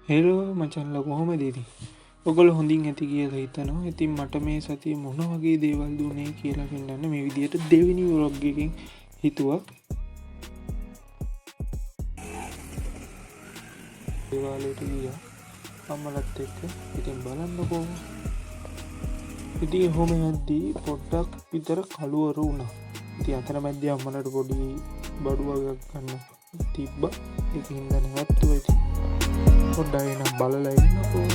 Hello මචන්ලා කොහොමද ඉතින්? ඔයගොල්ලෝ හොඳින් ඇති කියලා හිතනවා. ඉතින් මට මේ සතියේ මොන වගේ දේවල් දුන්නේ කියලා පෙන්නන්න මේ විදිහට දෙවෙනි vlog එකකින් හිතුවා. දේවාලයට ගියා අම්මලත් එක්ක. ඉතින් බලන්නකෝ. ඉතින් කොහොම යද්දී පොඩ්ඩක් විතර කළුවරු වුණා. ඉතින් අතරමැද්දේ අම්මලට පොඩි බඩු වගේක් ගන්න තිබ්බා. ඒකින්ද නැවතුවා ඉතින්. පොඩ්ඩක් එනම් බලලා ඉන්නකෝ.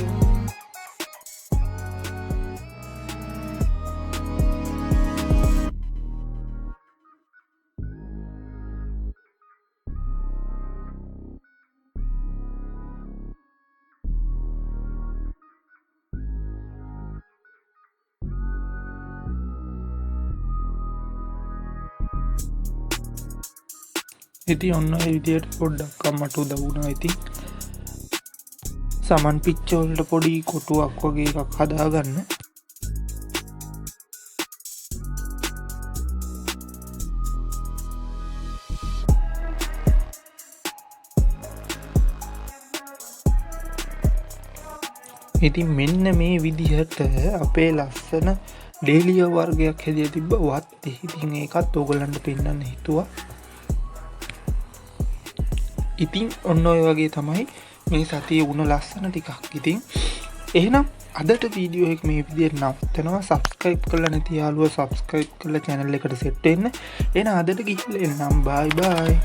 ඉතින් ඔන්න ඒ විදියට පොඩ්ඩක් අම්මට උදව් වුණා. ඉතින් සමන් පිච්ච වලට පොඩි කොටුවක් වගේ එකක් හදාගන්න. ඉතින් මෙන්න මේ විදිහට අපේ ලස්සන ඩේලිය වර්ගයක් හැදියා තිබ්බ වත්තේ. ඉතින් ඒකත් ඕගොල්ලන්ට පෙන්නන්න හිතුවා. ඉතින් ඔන්න ඔය වගේ තමයි මේ සතියේ වුණ ලස්සන ටිකක්. ඉතින් එහෙනම් අදට වීඩියෝ එක මේ විදිහට නවත්තනවා. සබ්ස්ක්‍රයිබ් කරලා නැති යාළුවෝ සබ්ස්ක්‍රයිබ් කරලා channel එකට සෙට් වෙන්න. එහෙනම් අදට ගිහින් එන්නම්. බයි බයි.